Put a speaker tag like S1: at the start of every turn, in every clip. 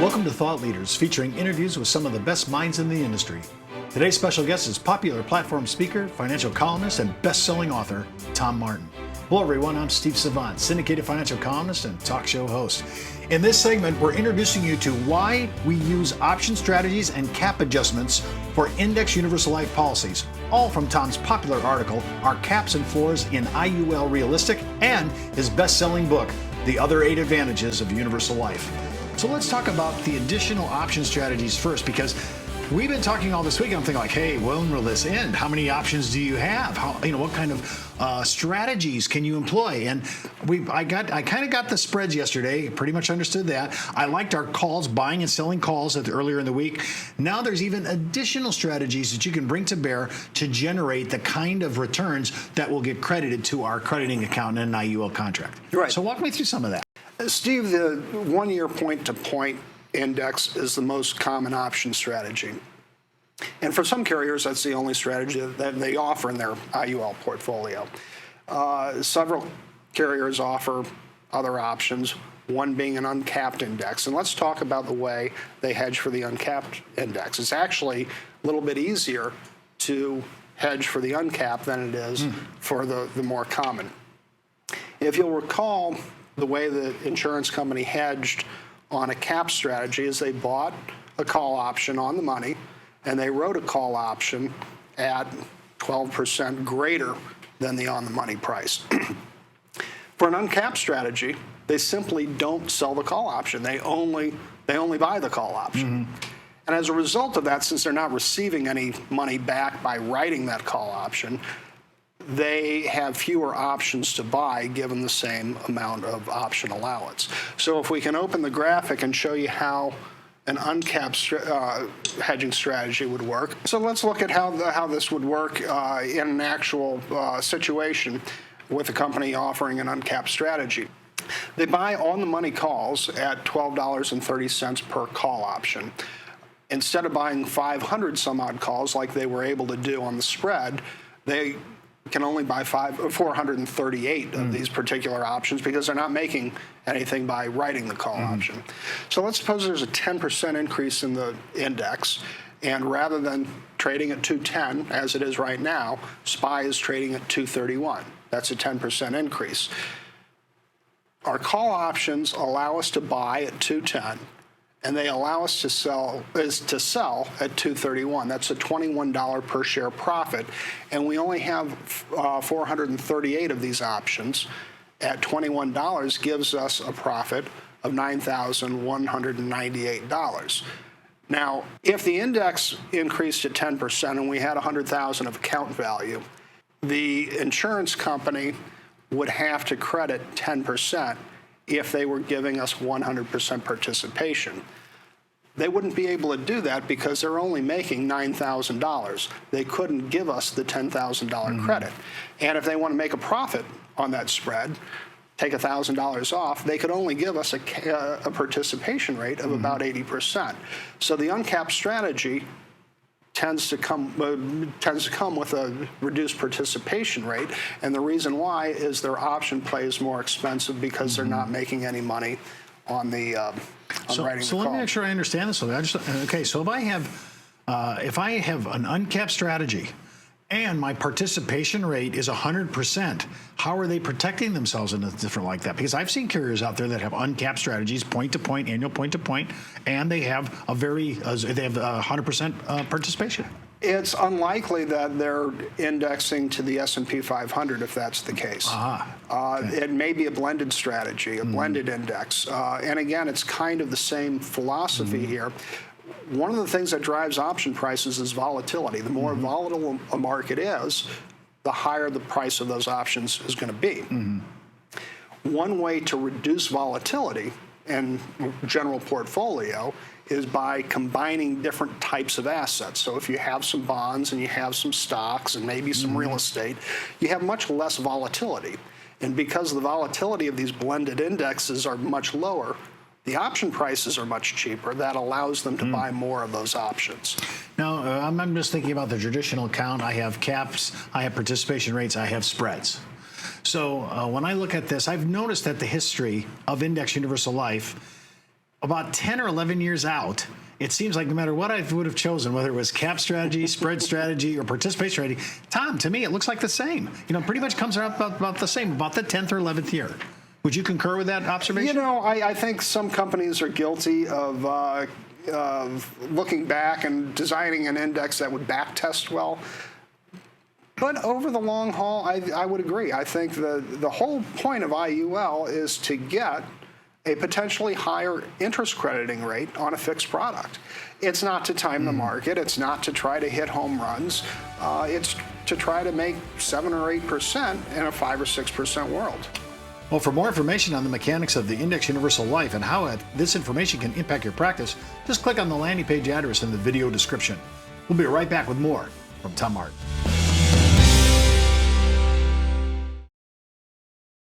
S1: Welcome to Thought Leaders, featuring interviews with some of the best minds in the industry. Today's special guest is popular platform speaker, financial columnist, and best-selling author, Tom Martin. Hello everyone, I'm Steve Savant, syndicated financial columnist and talk show host. In this segment, we're introducing you to why we use option strategies and cap adjustments for index universal life policies, all from Tom's popular article, Are Caps and Floors in IUL Realistic?, and his best-selling book, The Other 8 Advantages of Universal Life. So let's talk about the additional option strategies first, because we've been talking all this week. I'm thinking like, hey, when will this end? How many options do you have? What kind of strategies can you employ? And I kind of got the spreads yesterday. Pretty much understood that. I liked our calls, buying and selling calls earlier in the week. Now there's even additional strategies that you can bring to bear to generate the kind of returns that will get credited to our crediting account in an IUL contract.
S2: Right.
S1: So walk me through some of that.
S2: Steve, the one-year point-to-point index is the most common option strategy. And for some carriers, that's the only strategy that they offer in their IUL portfolio. Several carriers offer other options, one being an uncapped index. And let's talk about the way they hedge for the uncapped index. It's actually a little bit easier to hedge for the uncapped than it is for the more common. If you'll recall, the way the insurance company hedged on a cap strategy is they bought a call option on the money, and they wrote a call option at 12% greater than the on-the-money price. For an uncapped strategy, they simply don't sell the call option. They only buy the call option. And as a result of that, since they're not receiving any money back by writing that call option, they have fewer options to buy given the same amount of option allowance. So if we can open the graphic and show you how an uncapped hedging strategy would work. So let's look at how this would work in an actual situation with a company offering an uncapped strategy. They buy on-the-money calls at $12.30 per call option. Instead of buying 500 some odd calls like they were able to do on the spread, they can only buy 438 of these particular options because they're not making anything by writing the call option. So let's suppose there's a 10% increase in the index, and rather than trading at 210 as it is right now, SPY is trading at 231. That's a 10% increase. Our call options allow us to buy at 210, and they allow us to sell at 231. That's a $21 per share profit, and we only have 438 of these options. At $21 gives us a profit of $9,198. Now, if the index increased at 10% and we had $100,000 of account value, the insurance company would have to credit 10% if they were giving us 100% participation. They wouldn't be able to do that because they're only making $9,000. They couldn't give us the $10,000 credit. And if they want to make a profit on that spread, take $1,000 off, they could only give us a participation rate of about 80%. So the uncapped strategy tends to come with a reduced participation rate, and the reason why is their option play is more expensive because they're not making any money on the writing the call.
S1: So let me make sure I understand this. So if I have an uncapped strategy and my participation rate is 100%, how are they protecting themselves in a different like that? Because I've seen carriers out there that have uncapped strategies, point-to-point, annual point-to-point, and they have a 100% participation.
S2: It's unlikely that they're indexing to the S&P 500 if that's the case. Okay. It may be a blended strategy, a blended index. And again, it's kind of the same philosophy here. One of the things that drives option prices is volatility. The more volatile a market is, the higher the price of those options is going to be. One way to reduce volatility in general portfolio is by combining different types of assets. So if you have some bonds and you have some stocks and maybe some real estate, you have much less volatility. And because the volatility of these blended indexes are much lower, the option prices are much cheaper. That allows them to buy more of those options.
S1: Now, I'm just thinking about the traditional account. I have caps, I have participation rates, I have spreads. So when I look at this, I've noticed that the history of Index Universal Life, about 10 or 11 years out, it seems like no matter what I would have chosen, whether it was cap strategy, spread strategy, or participation strategy, Tom, to me, it looks like the same. Pretty much comes out about the same, about the 10th or 11th year. Would you concur with that observation?
S2: I think some companies are guilty of looking back and designing an index that would back test well. But over the long haul, I would agree. I think the whole point of IUL is to get a potentially higher interest crediting rate on a fixed product. It's not to time the market. It's not to try to hit home runs. It's to try to make 7 or 8% in a 5 or 6% world.
S1: Well, for more information on the mechanics of the Index Universal Life and how this information can impact your practice, just click on the landing page address in the video description. We'll be right back with more from Tom Martin.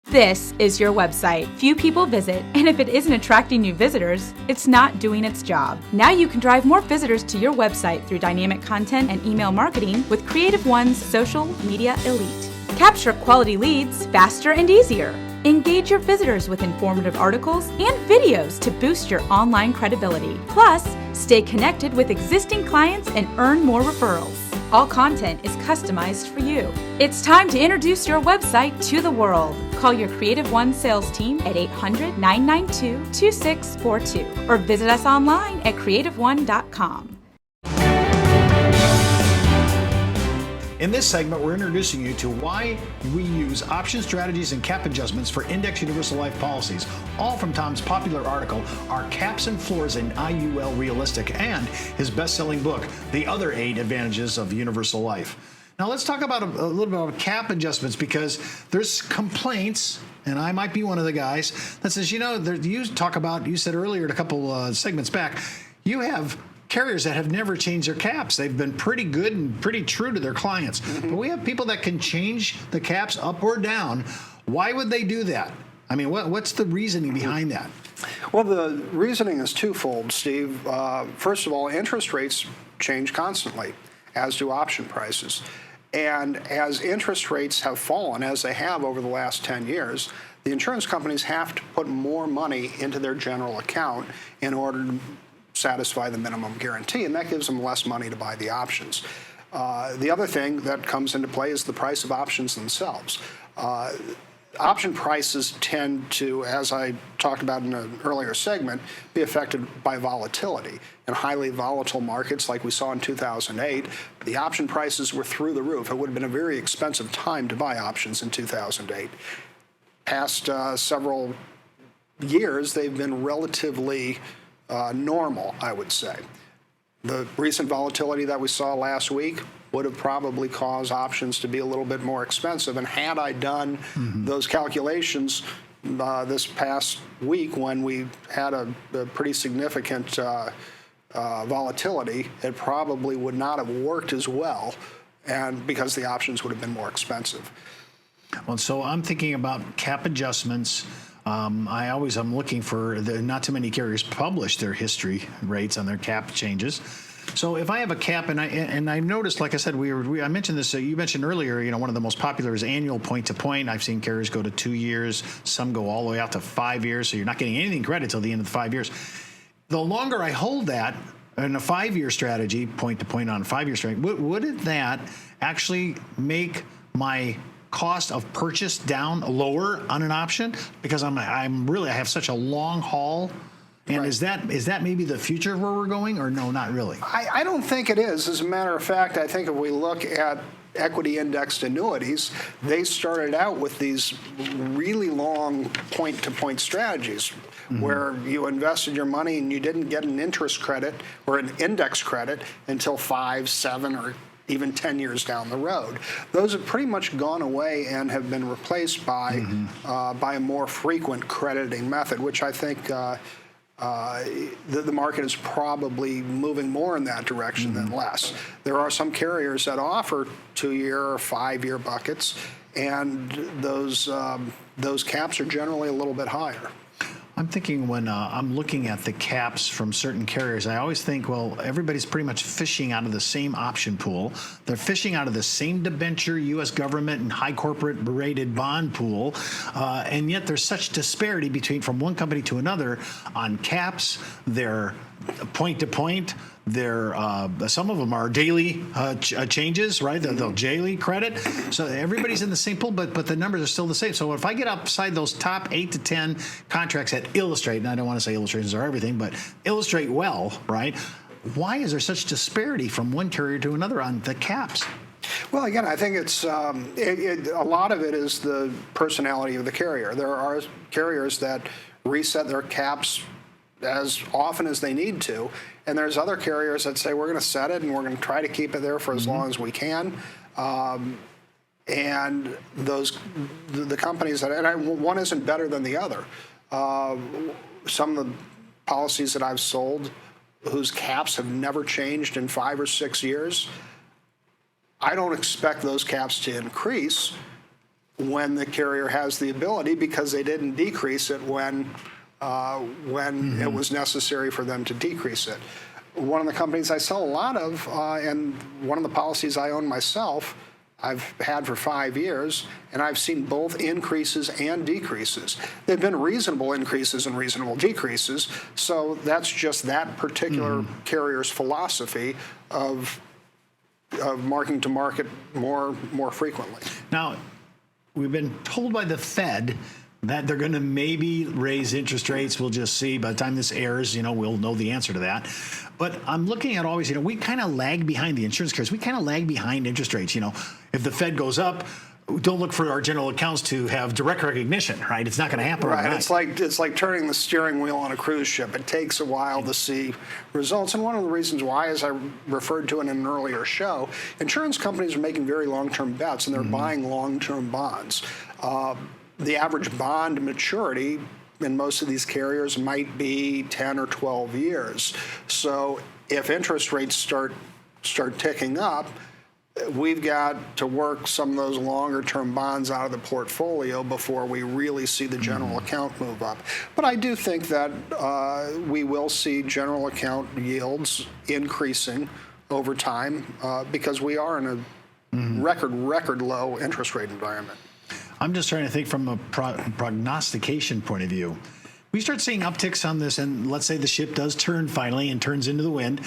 S3: This is your website. Few people visit, and if it isn't attracting new visitors, it's not doing its job. Now you can drive more visitors to your website through dynamic content and email marketing with CreativeOne's Social Media Elite. Capture quality leads faster and easier. Engage your visitors with informative articles and videos to boost your online credibility. Plus, stay connected with existing clients and earn more referrals. All content is customized for you. It's time to introduce your website to the world. Call your CreativeOne sales team at 800-992-2642 or visit us online at CreativeOne.com.
S1: In this segment, we're introducing you to why we use option strategies and cap adjustments for Index Universal Life policies, all from Tom's popular article, Are Caps and Floors in IUL Realistic, and his best-selling book, The Other 8 Advantages of Universal Life. Now let's talk about a little bit about cap adjustments, because there's complaints, and I might be one of the guys, that says, you said earlier a couple segments back, you have carriers that have never changed their caps. They've been pretty good and pretty true to their clients. But we have people that can change the caps up or down. Why would they do that? I mean, what's the reasoning behind that?
S2: Well, the reasoning is twofold, Steve. First of all, interest rates change constantly, as do option prices. And as interest rates have fallen, as they have over the last 10 years, the insurance companies have to put more money into their general account in order to satisfy the minimum guarantee, and that gives them less money to buy the options. The other thing that comes into play is the price of options themselves. Option prices tend to, as I talked about in an earlier segment, be affected by volatility. In highly volatile markets like we saw in 2008, the option prices were through the roof. It would have been a very expensive time to buy options in 2008. Past several years, they've been relatively normal, I would say. The recent volatility that we saw last week would have probably caused options to be a little bit more expensive. And had I done those calculations this past week when we had a pretty significant volatility, it probably would not have worked as well, and because the options would have been more expensive.
S1: Well, so I'm thinking about cap adjustments. I'm looking for not too many carriers publish their history rates on their cap changes. So if I have a cap, and I noticed, like I said, I mentioned this. You mentioned earlier, one of the most popular is annual point to point. I've seen carriers go to 2 years. Some go all the way out to 5 years. So you're not getting anything credit till the end of the 5 years. The longer I hold that in a 5-year strategy, point to point on a 5-year strategy, wouldn't that actually make my cost of purchase down lower on an option, because I have such a long haul? And right. Is that maybe the future of where we're going, or no, not really?
S2: I don't think it is. As a matter of fact, I think if we look at equity indexed annuities, they started out with these really long point-to-point strategies where you invested your money and you didn't get an interest credit or an index credit until 5, 7, or even 10 years down the road. Those have pretty much gone away and have been replaced by a more frequent crediting method, which I think the market is probably moving more in that direction than less. There are some carriers that offer 2-year or 5-year buckets, and those caps are generally a little bit higher.
S1: I'm thinking when I'm looking at the caps from certain carriers, I always think, well, everybody's pretty much fishing out of the same option pool. They're fishing out of the same debenture, U.S. government and high corporate rated bond pool, and yet there's such disparity between from one company to another on caps. They're point to point. They're some of them are daily changes, right? They'll daily credit. So everybody's in the same pool, but the numbers are still the same. So if I get outside those top 8 to 10 contracts that illustrate, and I don't want to say illustrations are everything, but illustrate well, right? Why is there such disparity from one carrier to another on the caps?
S2: Well, again, I think it's a lot of it is the personality of the carrier. There are carriers that reset their caps as often as they need to, and there's other carriers that say we're going to set it and we're going to try to keep it there for as long as we can. And the companies one isn't better than the other. Some of the policies that I've sold whose caps have never changed in 5 or 6 years, I don't expect those caps to increase when the carrier has the ability, because they didn't decrease it when it was necessary for them to decrease it. One of the companies I sell a lot of, and one of the policies I own myself, I've had for 5 years, and I've seen both increases and decreases. They've been reasonable increases and reasonable decreases, so that's just that particular carrier's philosophy of marking to market more frequently.
S1: Now, we've been told by the Fed that they're going to maybe raise interest rates. We'll just see. By the time this airs, we'll know the answer to that. But I'm looking at always, we kind of lag behind the insurance carriers. We kind of lag behind interest rates. If the Fed goes up, don't look for our general accounts to have direct recognition, right? It's not going to happen
S2: right.
S1: overnight.
S2: It's like turning the steering wheel on a cruise ship. It takes a while to see results. And one of the reasons why, as I referred to in an earlier show, insurance companies are making very long-term bets, and they're buying long-term bonds. The average bond maturity in most of these carriers might be 10 or 12 years. So if interest rates start ticking up, we've got to work some of those longer-term bonds out of the portfolio before we really see the general account move up. But I do think that we will see general account yields increasing over time because we are in a record low interest rate environment.
S1: I'm just trying to think from a prognostication point of view. We start seeing upticks on this, and let's say the ship does turn finally and turns into the wind.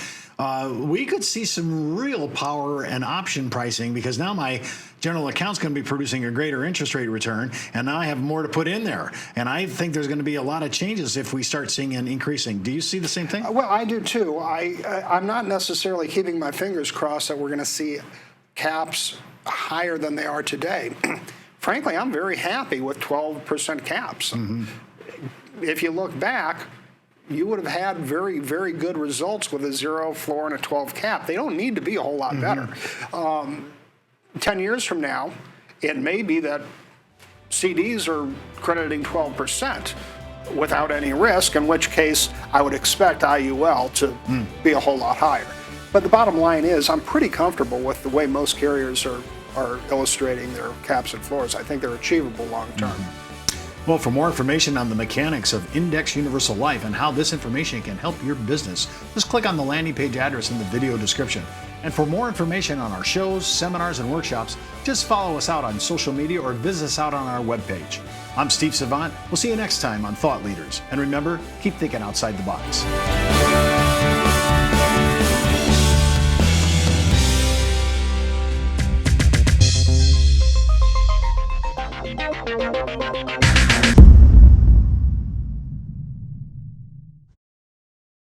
S1: We could see some real power and option pricing, because now my general account's going to be producing a greater interest rate return, and now I have more to put in there. And I think there's going to be a lot of changes if we start seeing an increasing. Do you see the same thing?
S2: Well, I do too. I'm not necessarily keeping my fingers crossed that we're going to see caps higher than they are today. Frankly, I'm very happy with 12% caps. If you look back, you would have had very, very good results with a 0 floor and a 12 cap. They don't need to be a whole lot better. 10 years from now, it may be that CDs are crediting 12% without any risk, in which case I would expect IUL to be a whole lot higher. But the bottom line is I'm pretty comfortable with the way most carriers are illustrating their caps and floors. I think they're achievable long term.
S1: Well, for more information on the mechanics of Index Universal Life and how this information can help your business, just click on the landing page address in the video description. And for more information on our shows, seminars, and workshops, just follow us out on social media or visit us out on our webpage. I'm Steve Savant. We'll see you next time on Thought Leaders. And remember, keep thinking outside the box.
S4: Thank you.